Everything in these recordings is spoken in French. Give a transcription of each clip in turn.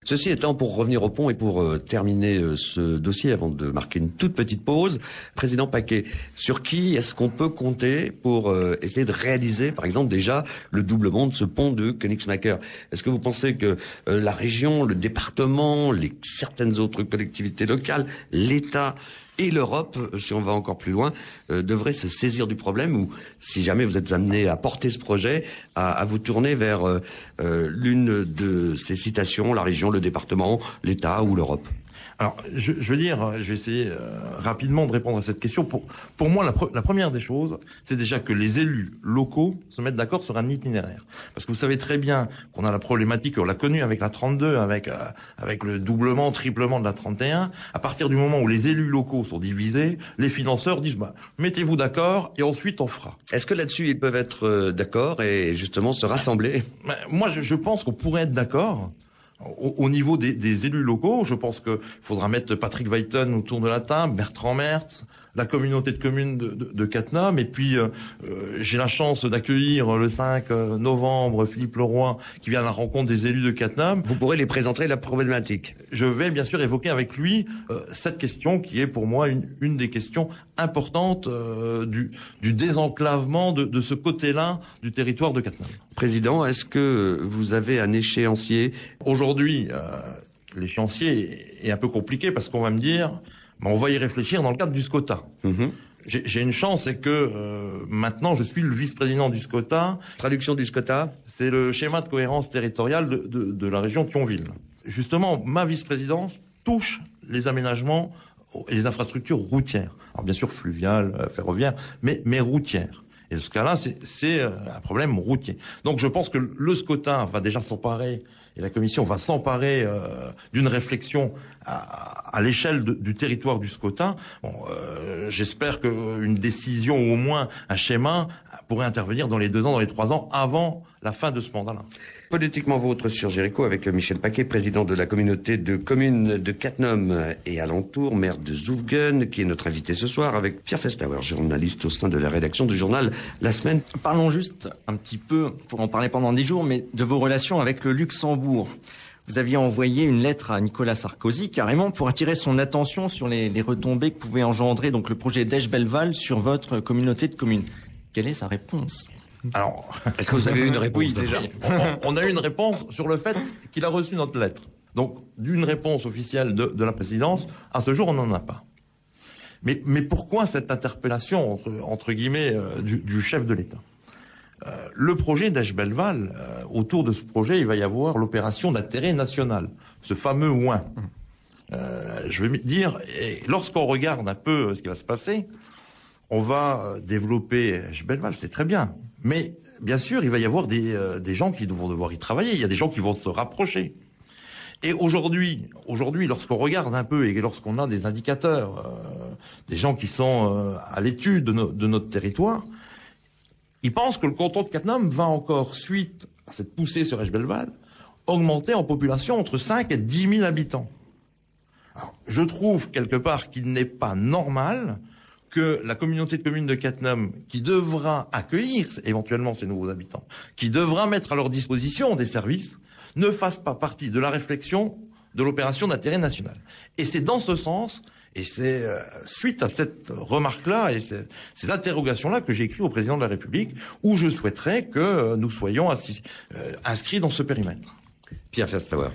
Ceci étant, pour revenir au pont et pour terminer ce dossier avant de marquer une toute petite pause, Président Paquet, sur qui est-ce qu'on peut compter pour essayer de réaliser, par exemple, déjà le doublement de ce pont de Königsmacker? Est-ce que vous pensez que la région, le département, certaines autres collectivités locales, l'État et l'Europe, si on va encore plus loin, devrait se saisir du problème, ou si jamais vous êtes amené à porter ce projet, à vous tourner vers l'une de ces citations, la région, le département, l'État ou l'Europe? Alors, je veux dire, je vais essayer rapidement de répondre à cette question. Pour moi, la première des choses, c'est déjà que les élus locaux se mettent d'accord sur un itinéraire. Parce que vous savez très bien qu'on a la problématique, on l'a connue avec la 32, avec le doublement, triplement de la 31. À partir du moment où les élus locaux sont divisés, les financeurs disent, mettez-vous d'accord et ensuite on fera. Est-ce que là-dessus, ils peuvent être d'accord et justement se rassembler? Moi, je pense qu'on pourrait être d'accord. Au niveau des élus locaux, je pense qu'il faudra mettre Patrick Weiten autour de la table, Bertrand Mertz, la communauté de communes de Cattenom, et puis j'ai la chance d'accueillir le 5 novembre Philippe Leroy qui vient à la rencontre des élus de Cattenom. Vous pourrez les présenter la problématique. Je vais bien sûr évoquer avec lui cette question qui est pour moi une des questions importantes du désenclavement de ce côté-là du territoire de Cattenom. Président, est-ce que vous avez un échéancier? Aujourd'hui, l'échéancier est un peu compliqué parce qu'on va me dire, on va y réfléchir dans le cadre du SCOTA. J'ai une chance, c'est que maintenant je suis le vice-président du SCOTA. Traduction du SCOTA? C'est le schéma de cohérence territoriale de la région de Thionville. Justement, ma vice-présidence touche les aménagements et les infrastructures routières. Alors bien sûr fluviales, ferroviaires, mais routières. Et dans ce cas-là, c'est un problème routier. Donc je pense que le SCOTA va déjà s'emparer, et la Commission va s'emparer d'une réflexion à l'échelle du territoire du SCOTA. J'espère qu'une décision ou au moins un schéma pourrait intervenir dans les 2 ans, dans les 3 ans, avant la fin de ce mandat-là. Politiquement vôtre sur Jéricho avec Michel Paquet, président de la communauté de communes de Cattenom et alentour, maire de Zoufgen, qui est notre invité ce soir, avec Pierre Festauer, journaliste au sein de la rédaction du journal La Semaine. Parlons juste un petit peu, pour en parler pendant 10 jours, mais de vos relations avec le Luxembourg. Vous aviez envoyé une lettre à Nicolas Sarkozy, carrément, pour attirer son attention sur les retombées que pouvait engendrer donc le projet d'Esch-Belval sur votre communauté de communes. Quelle est sa réponse ? Alors, est-ce que vous avez eu une réponse? Oui, déjà. On a eu une réponse sur le fait qu'il a reçu notre lettre. Donc, d'une réponse officielle de la présidence, à ce jour, on n'en a pas. Mais pourquoi cette interpellation, entre guillemets, du chef de l'État? Le projet d'Esch-Belval, autour de ce projet, il va y avoir l'opération d'intérêt national, ce fameux OIN. Je vais dire, et lorsqu'on regarde un peu ce qui va se passer, on va développer Esch-Belval, c'est très bien. Mais bien sûr, il va y avoir des gens qui vont devoir y travailler. Il y a des gens qui vont se rapprocher. Et aujourd'hui, lorsqu'on regarde un peu et lorsqu'on a des indicateurs, des gens qui sont à l'étude de notre territoire, ils pensent que le canton de Cattenom va encore, suite à cette poussée sur Esch-Belval, augmenter en population entre 5 et 10 000 habitants. Alors, je trouve quelque part qu'il n'est pas normal que la communauté de communes de Cattenom, qui devra accueillir éventuellement ces nouveaux habitants, qui devra mettre à leur disposition des services, ne fasse pas partie de la réflexion de l'opération d'intérêt national. Et c'est dans ce sens, et c'est suite à cette remarque-là et ces interrogations-là que j'ai écrit au président de la République, où je souhaiterais que nous soyons inscrits dans ce périmètre. Pierre Festauer.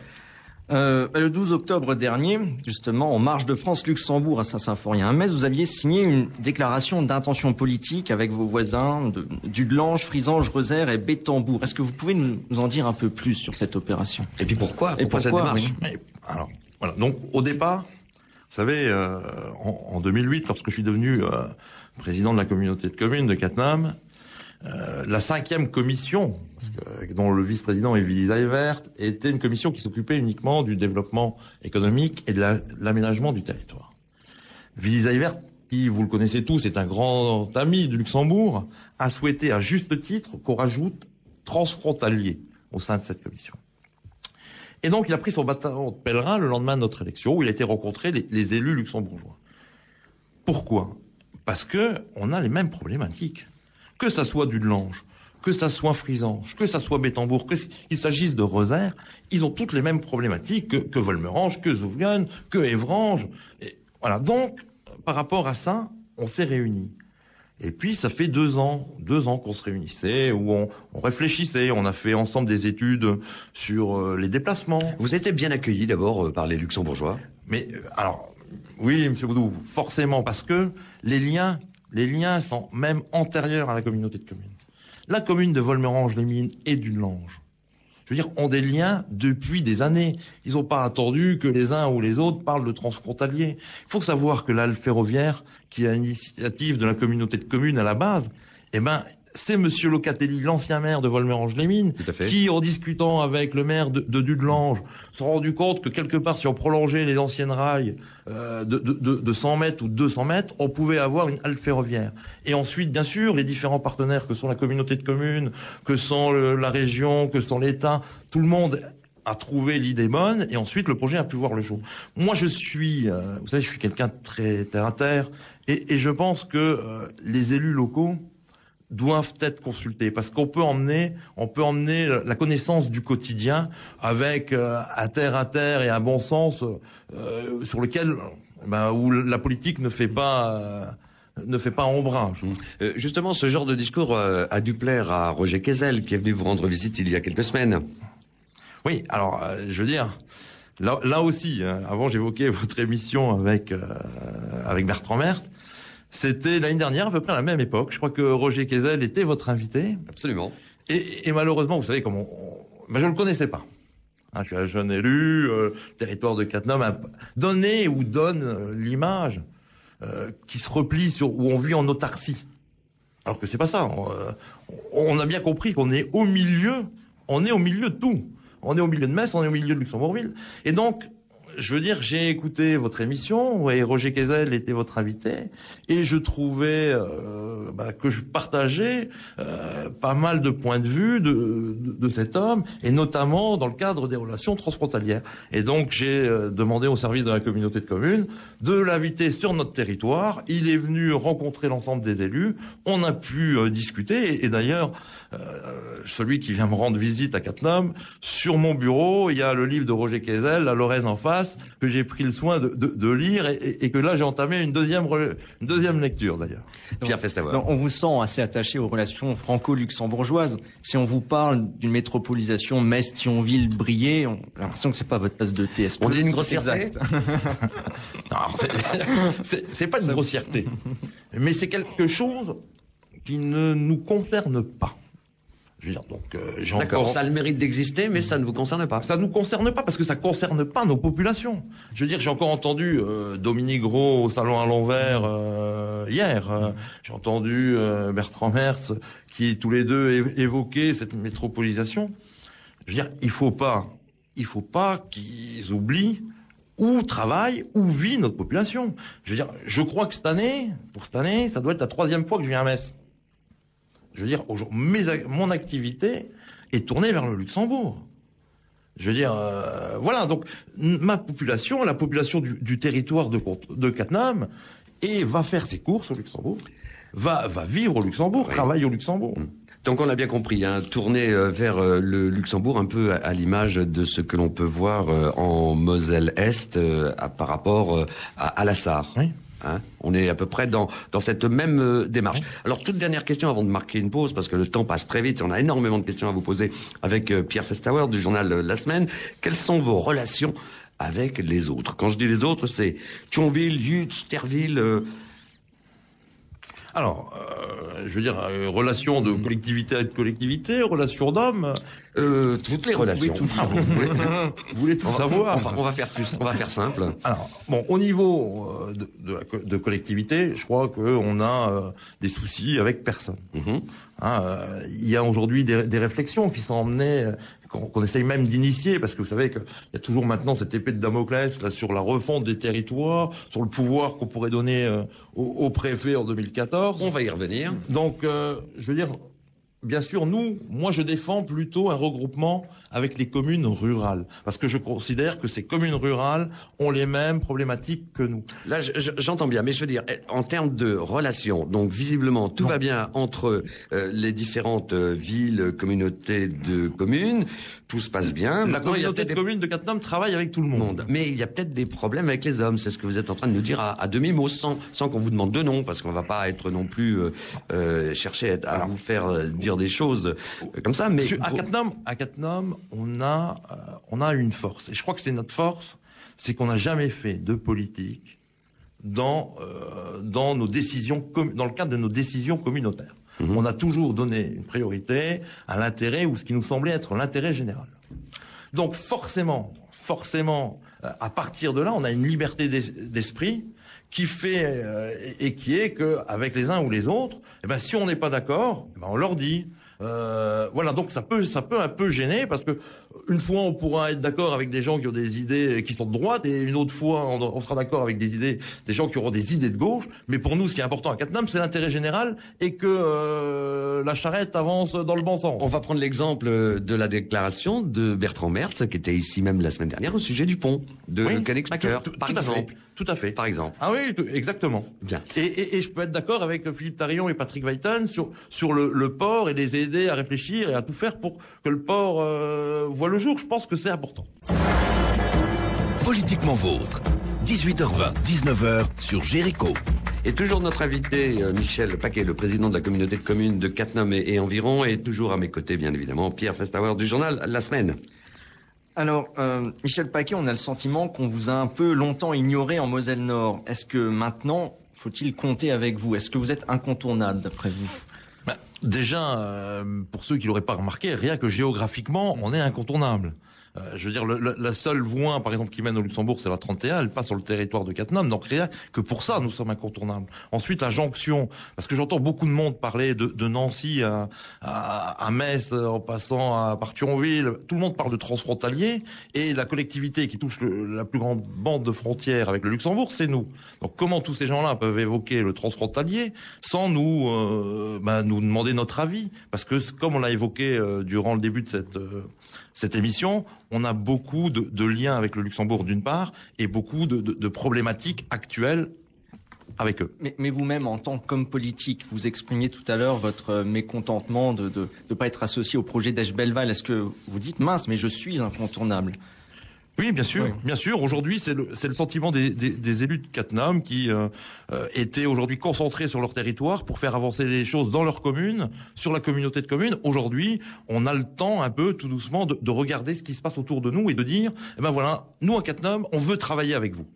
Le 12 octobre dernier, justement, en marge de France-Luxembourg à Saint-Symphorien-Metz, vous aviez signé une déclaration d'intention politique avec vos voisins d'Udelange, Frisange, Rezaire et Bétambourg. Est-ce que vous pouvez nous en dire un peu plus sur cette opération? Et puis pourquoi cette démarche? Oui. Alors, voilà. Donc, au départ, vous savez, en 2008, lorsque je suis devenu président de la communauté de communes de Cattenom, la 5e commission, dont le vice-président est Willy Seivert, était une commission qui s'occupait uniquement du développement économique et de l'aménagement du territoire. Willy Seivert, qui, vous le connaissez tous, est un grand ami du Luxembourg, a souhaité à juste titre qu'on rajoute transfrontalier au sein de cette commission. Et donc, il a pris son bâton de pèlerin le lendemain de notre élection, où il a été rencontré les élus luxembourgeois. Pourquoi? Parce que on a les mêmes problématiques. Que ça soit d'Udelange, que ça soit Frisange, que ça soit Bettembourg, qu'il s'agisse de Rosaire, ils ont toutes les mêmes problématiques que Volmerange, que Zougane, que Évrange. Et voilà. Donc, par rapport à ça, on s'est réunis. Et puis, ça fait 2 ans qu'on se réunissait, où on réfléchissait, on a fait ensemble des études sur les déplacements. Vous étiez bien accueillis d'abord par les Luxembourgeois. Mais alors, oui, Monsieur Boudou, forcément, parce que les liens sont même antérieurs à la communauté de communes. La commune de Volmerange-les-Mines et d'Udelange, je veux dire, ont des liens depuis des années. Ils n'ont pas attendu que les uns ou les autres parlent de transfrontalier. Il faut savoir que la halte ferroviaire, qui est à l'initiative de la communauté de communes à la base, c'est Monsieur Locatelli, l'ancien maire de Volmerange-les-Mines, qui, en discutant avec le maire de Dudelange, s'est rendu compte que quelque part, si on prolongeait les anciennes rails de 100 mètres ou de 200 mètres, on pouvait avoir une halte ferroviaire. Et ensuite, bien sûr, les différents partenaires que sont la communauté de communes, que sont la région, que sont l'État, tout le monde a trouvé l'idée bonne, et ensuite le projet a pu voir le jour. Moi, vous savez, je suis quelqu'un de très terre à terre, et je pense que les élus locaux doivent être consultés, parce qu'on peut emmener la connaissance du quotidien avec à terre et un bon sens sur lequel où la politique ne fait pas ombrage. Justement, ce genre de discours a dû plaire à Roger Quesel, qui est venu vous rendre visite il y a quelques semaines. Oui, alors je veux dire, là aussi, avant j'évoquais votre émission avec Bertrand Merth. C'était l'année dernière, à peu près à la même époque. Je crois que Roger Quesel était votre invité. Absolument. Et malheureusement, vous savez, comme je ne le connaissais pas. Je suis un jeune élu, territoire de Cattenom, donne l'image qui se replie où on vit en autarcie. Alors que c'est pas ça. On a bien compris qu'on est au milieu de tout. On est au milieu de Metz, on est au milieu de Luxembourgville. Et donc, je veux dire, j'ai écouté votre émission, et Roger Quesel était votre invité, et je trouvais que je partageais pas mal de points de vue de cet homme, et notamment dans le cadre des relations transfrontalières. Et donc j'ai demandé au service de la communauté de communes de l'inviter sur notre territoire. Il est venu rencontrer l'ensemble des élus, on a pu discuter, et d'ailleurs, celui qui vient me rendre visite à Cattenom, sur mon bureau, il y a le livre de Roger Quesel, La Lorraine en face, que j'ai pris le soin de lire, et que là j'ai entamé une deuxième lecture d'ailleurs. Pierre Festauer. On vous sent assez attaché aux relations franco-luxembourgeoises. Si on vous parle d'une métropolisation Metz-Thionville-Briey, on a l'impression que c'est pas votre tasse de thé. On dit une grossièreté. C'est pas une grossièreté, mais c'est quelque chose qui ne nous concerne pas. Je veux dire, donc, D'accord, ça a le mérite d'exister, mais ça ne vous concerne pas. Ça ne nous concerne pas, parce que ça concerne pas nos populations. Je veux dire, j'ai encore entendu Dominique Gros au salon à l'envers hier. J'ai entendu Bertrand Merth, qui tous les deux évoquaient cette métropolisation. Je veux dire, il faut pas qu'ils oublient où travaille, où vit notre population. Je veux dire, je crois que pour cette année, ça doit être la 3e fois que je viens à Metz. Je veux dire, mon activité est tournée vers le Luxembourg. Je veux dire, voilà. Donc, ma population, la population du territoire de Cattenom, va faire ses courses au Luxembourg, va vivre au Luxembourg, travaille au Luxembourg. Donc on l'a bien compris, tourner vers le Luxembourg, un peu à l'image de ce que l'on peut voir en Moselle-Est par rapport à la Sarre. Oui. On est à peu près dans cette même démarche. Alors, toute dernière question avant de marquer une pause, parce que le temps passe très vite, on a énormément de questions à vous poser avec Pierre Festauer du journal La Semaine. Quelles sont vos relations avec les autres? Quand je dis les autres, c'est Thionville, Yutz, Terville... Alors, je veux dire, relation de collectivité avec collectivité, relation d'homme... toutes les relations. Vous voulez tout savoir. On va faire plus, on va faire simple. Alors, bon, au niveau de collectivité, je crois qu'on a des soucis avec personne. Il y a aujourd'hui des réflexions qui sont emmenées, qu'on essaye même d'initier, parce que vous savez qu'il y a toujours maintenant cette épée de Damoclès là, sur la refonte des territoires, sur le pouvoir qu'on pourrait donner au préfet en 2014. On va y revenir. Donc, je veux dire, bien sûr, moi je défends plutôt un regroupement avec les communes rurales, parce que je considère que ces communes rurales ont les mêmes problématiques que nous. Là, j'entends bien, mais je veux dire, en termes de relations, donc visiblement tout va bien entre les différentes villes, communautés de communes, tout se passe bien. La communauté de communes de Cattenom travaille avec tout le monde. Mais il y a peut-être des problèmes avec les hommes, c'est ce que vous êtes en train de nous dire à demi-mot, sans qu'on vous demande de nom, parce qu'on va pas être non plus chercher à vous faire dire des choses comme ça. Mais à Cattenom, on a une force, et je crois que c'est notre force, c'est qu'on n'a jamais fait de politique dans nos décisions, dans le cadre de nos décisions communautaires. On a toujours donné une priorité à l'intérêt ou ce qui nous semblait être l'intérêt général. Donc forcément, à partir de là, on a une liberté d'esprit qui fait et qui est que avec les uns ou les autres, si on n'est pas d'accord, on leur dit. Voilà, donc ça peut un peu gêner, parce que une fois on pourra être d'accord avec des gens qui ont des idées qui sont de droite, et une autre fois on sera d'accord avec des gens qui auront des idées de gauche. Mais pour nous, ce qui est important à Cattenom, c'est l'intérêt général et que la charrette avance dans le bon sens. On va prendre l'exemple de la déclaration de Bertrand Mertz, qui était ici même la semaine dernière au sujet du pont de Königsmacker, par exemple. Tout à fait. Par exemple. Ah oui, exactement. Bien. Et je peux être d'accord avec Philippe Tarillon et Patrick Weiten sur le port, et les aider à réfléchir et à tout faire pour que le port voit le jour. Je pense que c'est important. Politiquement vôtre. 18h20, 19h sur Jéricho. Et toujours notre invité, Michel Paquet, le président de la communauté de communes de Cattenom et environ, et toujours à mes côtés, bien évidemment, Pierre Festauer du journal La Semaine. Alors, Michel Paquet, on a le sentiment qu'on vous a un peu longtemps ignoré en Moselle-Nord. Est-ce que maintenant, faut-il compter avec vous? Est-ce que vous êtes incontournable, d'après vous? Déjà, pour ceux qui l'auraient pas remarqué, rien que géographiquement, on est incontournable. Je veux dire, la seule voie, par exemple, qui mène au Luxembourg, c'est la 31, elle passe sur le territoire de Cattenom, donc rien que pour ça, nous sommes incontournables. Ensuite, la jonction, parce que j'entends beaucoup de monde parler de Nancy à Metz, en passant par Thionville, tout le monde parle de transfrontalier, et la collectivité qui touche la plus grande bande de frontières avec le Luxembourg, c'est nous. Donc comment tous ces gens-là peuvent évoquer le transfrontalier sans nous demander notre avis? Parce que, comme on l'a évoqué durant le début de cette émission, on a beaucoup de liens avec le Luxembourg d'une part, et beaucoup de problématiques actuelles avec eux. Mais vous-même, en tant qu'homme politique, vous exprimiez tout à l'heure votre mécontentement de pas être associé au projet d'Esch-Belleval. Est-ce que vous dites, mince, mais je suis incontournable? Oui, bien sûr, oui. Bien sûr. Aujourd'hui, c'est le sentiment des élus de Cattenom qui étaient aujourd'hui concentrés sur leur territoire pour faire avancer les choses dans leur commune, sur la communauté de communes. Aujourd'hui, on a le temps un peu, tout doucement, de regarder ce qui se passe autour de nous et de dire, voilà, nous à Cattenom, on veut travailler avec vous.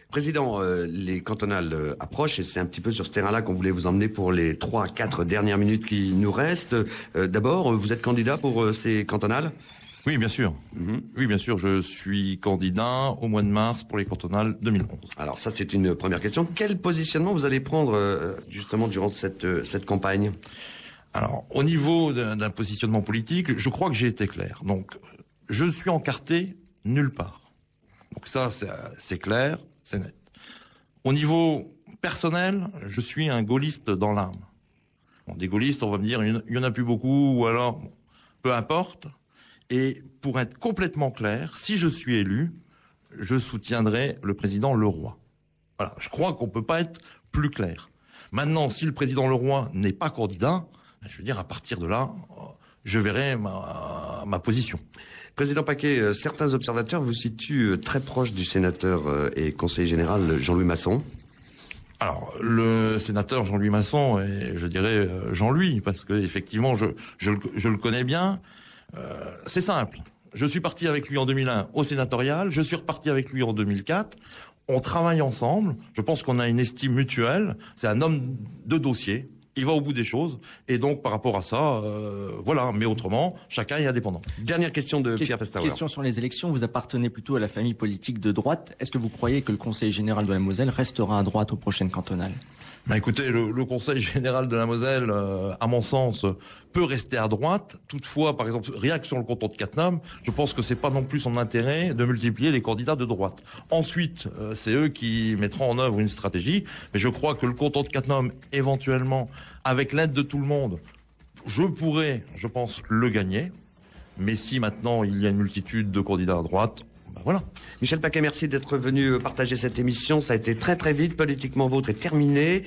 Président, les cantonales approchent, et c'est un petit peu sur ce terrain-là qu'on voulait vous emmener pour les 3 à 4 dernières minutes qui nous restent. D'abord, vous êtes candidat pour ces cantonales ? Oui, bien sûr. Oui, bien sûr, je suis candidat au mois de mars pour les cantonales 2011. Alors ça, c'est une première question. Quel positionnement vous allez prendre justement durant cette campagne? Alors, au niveau d'un positionnement politique, je crois que j'ai été clair. Donc, je suis encarté nulle part. Donc ça, c'est clair, c'est net. Au niveau personnel, je suis un gaulliste dans l'âme. Bon, des gaullistes, on va me dire, il y en a plus beaucoup, ou alors, peu importe. Et pour être complètement clair, si je suis élu, je soutiendrai le président Leroy. Voilà, je crois qu'on peut pas être plus clair. Maintenant, si le président Leroy n'est pas candidat, je veux dire, à partir de là, je verrai ma position. Président Paquet, certains observateurs vous situent très proche du sénateur et conseiller général Jean-Louis Masson. Alors, le sénateur Jean-Louis Masson, et je dirais Jean-Louis, parce que effectivement, je le connais bien. C'est simple. Je suis parti avec lui en 2001 au sénatorial. Je suis reparti avec lui en 2004. On travaille ensemble. Je pense qu'on a une estime mutuelle. C'est un homme de dossier. Il va au bout des choses. Et donc, par rapport à ça, voilà. Mais autrement, chacun est indépendant. Dernière question de Pierre Festauer. Question sur les élections. Vous appartenez plutôt à la famille politique de droite. Est-ce que vous croyez que le conseil général de la Moselle restera à droite aux prochaines cantonales? Écoutez, le Conseil général de la Moselle, à mon sens, peut rester à droite. Toutefois, par exemple, rien que sur le canton de Cattenom, je pense que c'est pas non plus son intérêt de multiplier les candidats de droite. Ensuite, c'est eux qui mettront en œuvre une stratégie. Mais je crois que le canton de Cattenom, éventuellement, avec l'aide de tout le monde, je pourrais, je pense, le gagner. Mais si maintenant il y a une multitude de candidats à droite, ben voilà. Michel Paquet, merci d'être venu partager cette émission. Ça a été très très vite. Politiquement Vôtre est terminé.